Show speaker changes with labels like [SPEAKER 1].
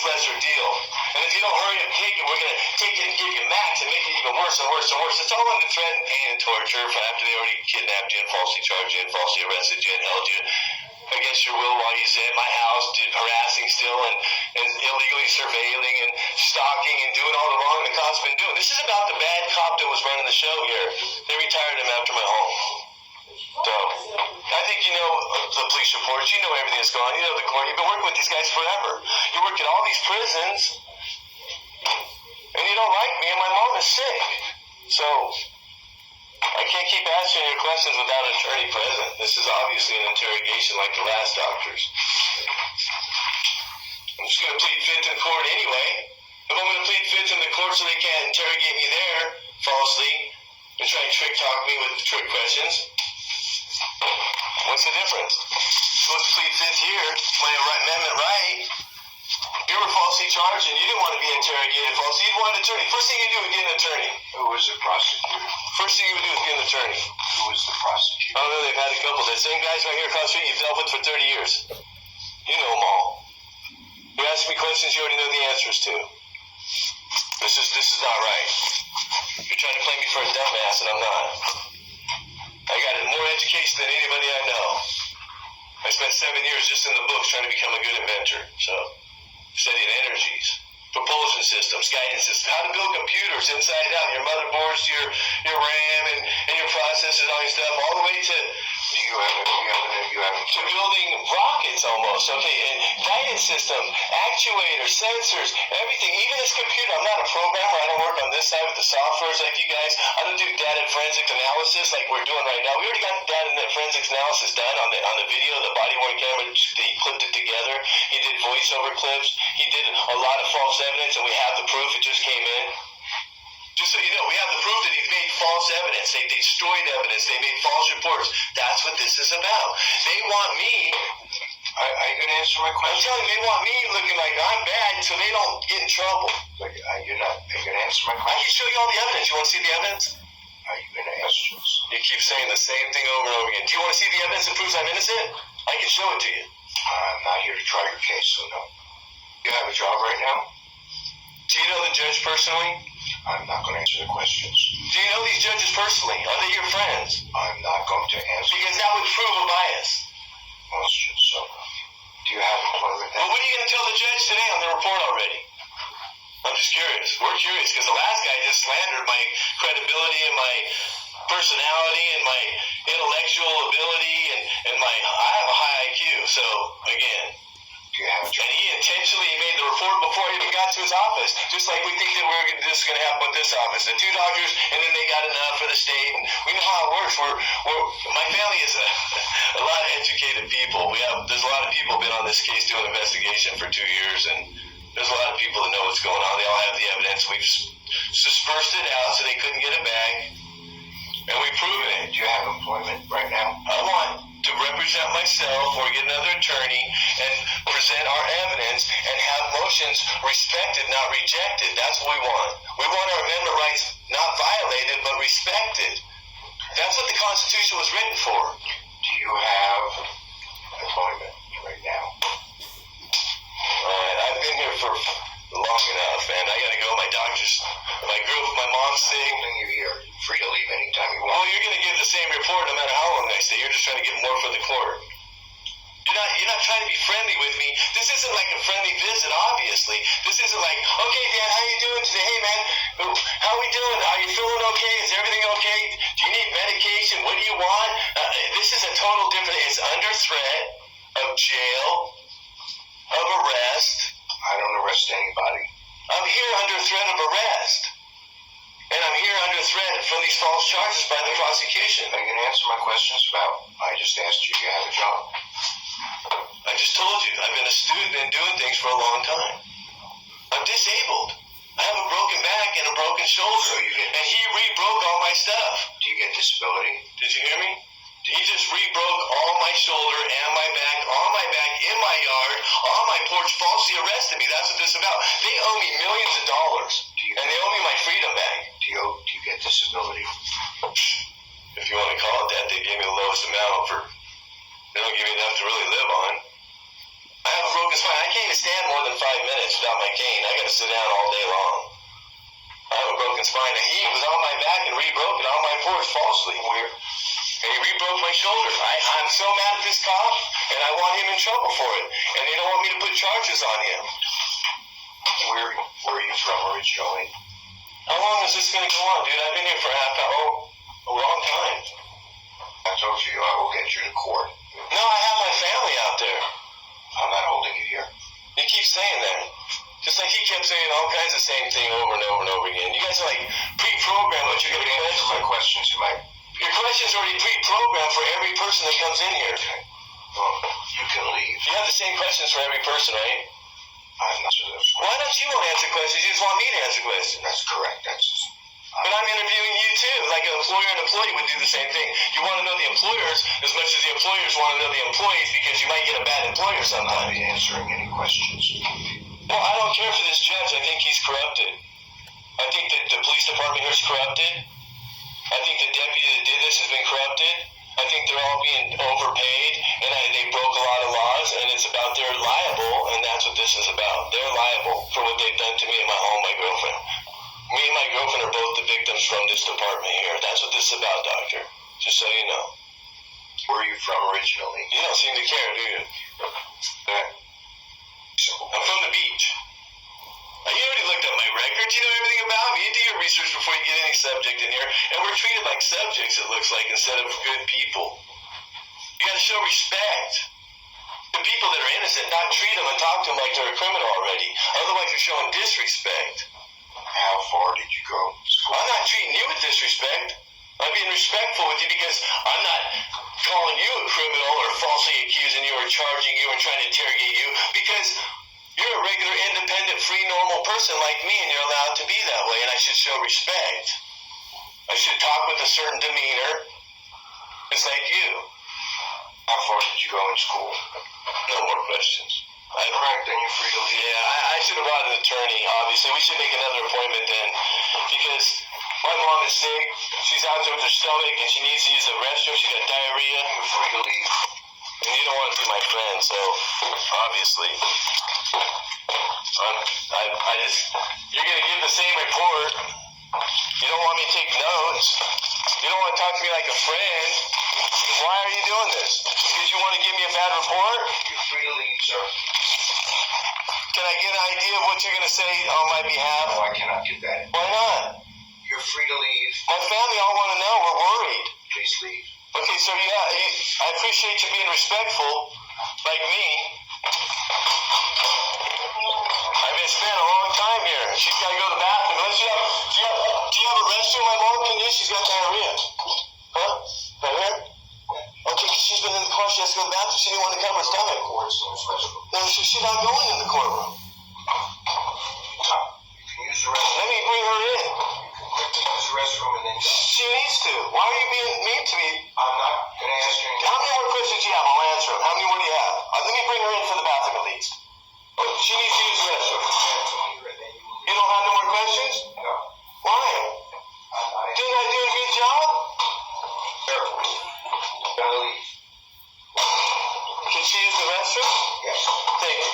[SPEAKER 1] lesser deal. And if you don't hurry up, take it, we're going to take it and give you max and make it even worse and worse and worse. It's all under threat and pain and torture for after they already kidnapped you and falsely charged you and falsely arrested you and held you against your will while you stay at my house, harassing still and illegally surveilling and stalking and doing all the wrong the cop's been doing. This is about the bad cop that was running the show here. They retired him after my home. So, I think you know the police reports, you know everything that's going on, you know the court, you've been working with these guys forever. You work at all these prisons, and you don't like me, and my mom is sick. So, I can't keep asking your questions without an attorney present. This is obviously an interrogation like the last doctor's. I'm just going to plead fifth in court anyway. If I'm going to plead fifth in the court so they can't interrogate me there falsely and try and trick-talk me with trick questions, what's the difference? Let's plead fifth here, my amendment right. You were falsely charged and you didn't want to be interrogated falsely. You'd want an attorney. First thing you do is get an attorney.
[SPEAKER 2] Who was the prosecutor?
[SPEAKER 1] First thing you would do is get an attorney.
[SPEAKER 2] Who was the prosecutor?
[SPEAKER 1] I don't know, they've had a couple. The same guys right here across the street you've dealt with for 30 years. You know them all. You ask me questions you already know the answers to. This is not right. You're trying to play me for a dumbass and I'm not. I got more education than anybody I know. I spent 7 years just in the books trying to become a good inventor. So, studying energies, propulsion systems, guidance systems, how to build computers inside out, your motherboards, your RAM and your processors, all your stuff, all the way to building rockets almost, okay, and guidance system, actuators, sensors, everything, even this computer. I'm not a programmer, I don't work on this side with the softwares like you guys. I don't do data forensic analysis like we're doing right now. We already got the data forensics analysis done on the video, the body-worn camera, he clipped it together, he did voiceover clips, he did a lot of false evidence, and we have the proof, it just came in. Just so you know, we have the proof that he made false evidence. They destroyed evidence. They made false reports. That's what this is about. They want me.
[SPEAKER 2] Are you going to answer my question?
[SPEAKER 1] I'm telling you, they want me looking like I'm bad so they don't get in trouble.
[SPEAKER 2] But are you going to answer my
[SPEAKER 1] I
[SPEAKER 2] question?
[SPEAKER 1] can show you all the evidence. You want to see the evidence?
[SPEAKER 2] Are you going to answer this?
[SPEAKER 1] You keep saying the same thing over and over again. Do you want to see the evidence that proves I'm innocent? I can show it to you.
[SPEAKER 2] I'm not here to try your case, so no. You have a job right now?
[SPEAKER 1] Do you know the judge personally?
[SPEAKER 2] I'm not going to answer the questions.
[SPEAKER 1] Do you know these judges personally? Are they your friends?
[SPEAKER 2] I'm not going to answer.
[SPEAKER 1] Because that would prove a bias.
[SPEAKER 2] Questions. So, do you have employment?
[SPEAKER 1] Well, what are you going to tell the judge today on the report already? I'm just curious. We're curious because the last guy just slandered my credibility and my personality and my intellectual ability and I have a high IQ. So, again.
[SPEAKER 2] Do you have a job?
[SPEAKER 1] And he intentionally made the report before he even got to his office. Just like we think that this is going to happen with this office. The 2 doctors, and then they got enough for the state. And we know how it works. My family is a lot of educated people. There's a lot of people been on this case doing investigation for 2 years, and there's a lot of people that know what's going on. They all have the evidence. We've dispersed it out so they couldn't get it back, and we've proven it.
[SPEAKER 2] Do you have employment right now?
[SPEAKER 1] I want to represent myself or get another attorney and present our evidence and have motions respected, not rejected. That's what we want. We want our amendment rights not violated, but respected. That's what the Constitution was written for.
[SPEAKER 2] Do you have employment right now?
[SPEAKER 1] All right, I've been here for long enough, man. I gotta go. My doctor's, my mom's sick.
[SPEAKER 2] You're here. Free to leave anytime you want.
[SPEAKER 1] Well, you're gonna give the same report no matter how long I stay. You're just trying to get more for the court. You're not trying to be friendly with me. This isn't like a friendly visit, obviously. This isn't like, okay, Dan, how you doing today? Hey, man, how we doing? Are you feeling okay? Is everything okay? Do you need medication? What do you want? This is a total different. It's under threat of jail, of arrest.
[SPEAKER 2] I don't arrest anybody.
[SPEAKER 1] I'm here under threat of arrest. And I'm here under threat from these false charges by the prosecution.
[SPEAKER 2] Are you going to answer my questions about, I just asked you if you have a job.
[SPEAKER 1] I just told you, I've been a student and doing things for a long time. I'm disabled. I have a broken back and a broken shoulder. And he re-broke all my stuff.
[SPEAKER 2] Do you get disability?
[SPEAKER 1] Did you hear me? He just re-broke all my shoulder and my back, on my back, in my yard, on my porch, falsely arrested me. That's what this is about. They owe me millions of dollars, and they owe me my freedom back.
[SPEAKER 2] Do you get disability?
[SPEAKER 1] If you want to call it that, they gave me the lowest amount for, they don't give me enough to really live on. I have a broken spine. I can't even stand more than 5 minutes without my cane. I got to sit down all day long. I have a broken spine. He was on my back and re-broke it on my force falsely. And he re-broke my shoulder. I'm so mad at this cop, and I want him in trouble for it. And they don't want me to put charges on him.
[SPEAKER 2] Where are you from originally?
[SPEAKER 1] How long is this going to go on, dude? I've been here for a long time.
[SPEAKER 2] I told you I will get you to court.
[SPEAKER 1] No, I have my family out there.
[SPEAKER 2] I'm not holding you here.
[SPEAKER 1] You keep saying that. Just like he kept saying all kinds of same thing over and over and over again. You guys are like pre-programmed what you're going to
[SPEAKER 2] answer my questions.
[SPEAKER 1] Your questions are already pre-programmed for every person that comes in here.
[SPEAKER 2] Okay. Well, you can leave.
[SPEAKER 1] You have the same questions for every person, right?
[SPEAKER 2] I'm not sure those.
[SPEAKER 1] Why don't you want to answer questions? You just want me to answer questions.
[SPEAKER 2] That's correct.
[SPEAKER 1] But I'm interviewing you too. Like an employer and employee would do the same thing. You want to know the employers as much as the employers want to know the employees because you might get a bad employer
[SPEAKER 2] I'll
[SPEAKER 1] sometimes.
[SPEAKER 2] be answering any questions.
[SPEAKER 1] Well, I don't care for this judge. I think he's corrupted. I think that the police department here is corrupted. I think the deputy that did this has been corrupted. I think they're all being overpaid, and they broke a lot of laws, and it's about they're liable, and that's what this is about. They're liable for what they've done to me and my home, my girlfriend. Me and my girlfriend are both the victims from this department here. That's what this is about, doctor. Just so you know.
[SPEAKER 2] Where are you from originally?
[SPEAKER 1] You don't seem to care, do you? I'm from the beach. You already looked up my record. You know everything about me. You do your research before you get any subject in here. And we're treated like subjects, it looks like, instead of good people. You gotta show respect. The people that are innocent, not treat them and talk to them like they're a criminal already. Otherwise, you're showing disrespect.
[SPEAKER 2] How far did you go to school?
[SPEAKER 1] I'm not treating you with disrespect. I'm being respectful with you because I'm not calling you a criminal or falsely accusing you or charging you or trying to interrogate you because you're a regular, independent, free, normal person like me and you're allowed to be that way and I should show respect. I should talk with a certain demeanor just like you.
[SPEAKER 2] How far did you go in school?
[SPEAKER 1] No more questions.
[SPEAKER 2] Correct, then you're free to leave.
[SPEAKER 1] Yeah, I should have brought an attorney, obviously. We should make another appointment then because my mom is sick. She's out there with her stomach and she needs to use the restroom. She's got diarrhea.
[SPEAKER 2] You're free to leave.
[SPEAKER 1] And you don't want to be my friend, so obviously. You're going to give the same report. You don't want me to take notes. You don't want to talk to me like a friend. Why are you doing this? Because you want to give me a bad report?
[SPEAKER 2] You're free to leave, sir.
[SPEAKER 1] Can I get an idea of what you're going to say on my behalf?
[SPEAKER 2] No, I cannot get that.
[SPEAKER 1] Why not?
[SPEAKER 2] You're free to leave.
[SPEAKER 1] My family all want to know. We're worried.
[SPEAKER 2] Please leave.
[SPEAKER 1] Okay, so I appreciate you being respectful, like me. I've been spending a long time here. She's got to go to the bathroom. Do you have a restroom my mom can use? She's got diarrhea. Huh? Right here? Okay, she's been in the car. She has to go to the bathroom. She didn't want to cover her stomach. No, she's not going in the courtroom.
[SPEAKER 2] You can use the restroom.
[SPEAKER 1] Let me bring her in.
[SPEAKER 2] You can use the restroom and then go.
[SPEAKER 1] She needs to. Why are you being mean to me?
[SPEAKER 2] I'm not going to ask you anything.
[SPEAKER 1] How many more questions do you have? I'll answer them. How many more do you have? Let me bring her in for the bathroom at least. She needs to use the restroom. You don't have no more questions?
[SPEAKER 2] No.
[SPEAKER 1] Why? Didn't I do a good job?
[SPEAKER 2] Sir, gotta leave.
[SPEAKER 1] Can she use the restroom?
[SPEAKER 2] Yes.
[SPEAKER 1] Thank you.